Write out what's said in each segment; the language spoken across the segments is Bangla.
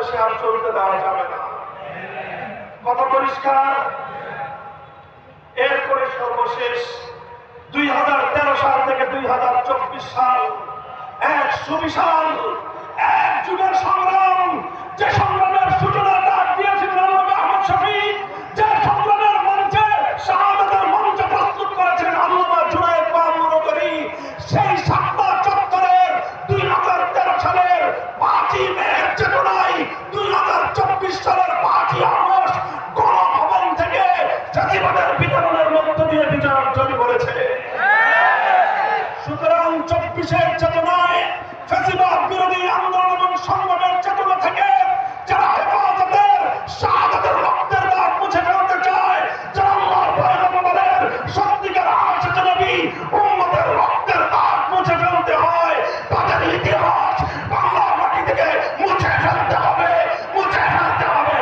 বাংলাদেশে আর চলতে দেওয়া যাবে না। কথা পরিষ্কার। এরপরে সর্বশেষ 2013 সাল থেকে 2024 সাল এক সুবিশাল এক যুগের সংগ্রাম, যে সংগ্রামের সূচনা ডাক দিয়েছিলেন আল্লামা আহমদ শফী, যে সংগ্রামের মঞ্চে শাহাদাতের মঞ্চ প্রস্তুত করেছেন আল্লামা জুনায়েদ বানুরী, সেই শাপলা চত্বরের 2013 সালের 5ই মের চেতনায় 2024 সালের 5ই আগস্ট গণভবন থেকে জাতিবাদের বিতরণের মধ্য দিয়ে বিজয় অর্জন করেছে। সুতরাং 24-এর চেতনায় ফ্যাসিবাদ বিরোধী আন্দোলন এবং সংগ্রামের চেতনা থেকে যারা হেফাজতের শাহাদাতের রক্তের দাগ মুছে ফেলতে চায়, যারা আল্লাহর পয়গম্বরের সত্যিকার আশিক নবী উম্মতের রক্তের দাগ মুছে ফেলতে হয়, তাদের ইতিহাস বাংলার মাটি থেকে মুছে ফেলতে হবে, মুছে ফেলতে হবে।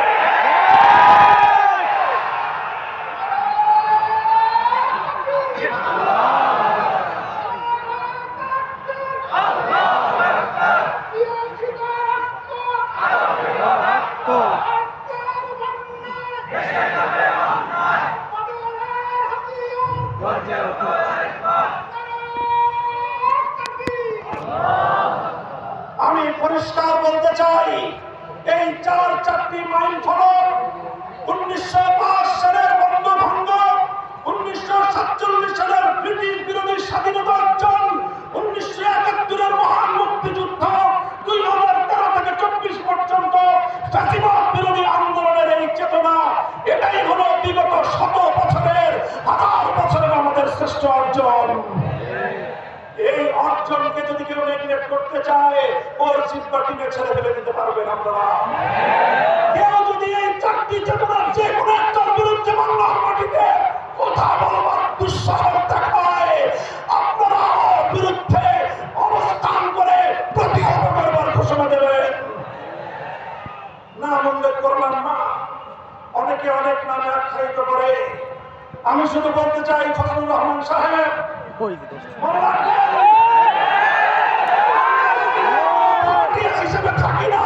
আমি পরিষ্কার বলতে চাই, এই 4টি মাইল ফলক 1905 সালের বঙ্গভঙ্গ, 1947 সালের ব্রিটিশ বিরোধী স্বাধীনতা অর্জন, 1971-এর মহান মুক্তিযুদ্ধ, 2013 থেকে 24 পর্যন্ত ফ্যাসিবাদ বিরোধী আন্দোলনের এই চেতনা, এটাই হলো বিগত 100 বছরের, 1000 বছরের আমাদের শ্রেষ্ঠ অর্জন। এই অর্জনকে যদি কেউ নেগলেক্ট করতে চায়, ওর জিব্বা টিনে ছেড়ে ফেলে দিতে পারবেন আপনারা। কেউ যদি এই 4টি চেতনার যে কোনো একটার বিরুদ্ধে বাংলার মাটিতে কথা বলবার দুঃসাহস দেখায়, আপনারা ওর বিরুদ্ধে অবস্থান করে প্রতিহত করবার ঘোষণা দেবেন। নাম উল্লেখ করলাম না, অনেকে অনেক নামে আখ্যায়িত করে। আমি শুধু বলতে চাই, ফজলুর রহমান সাহেব হিসেবে থাকি না।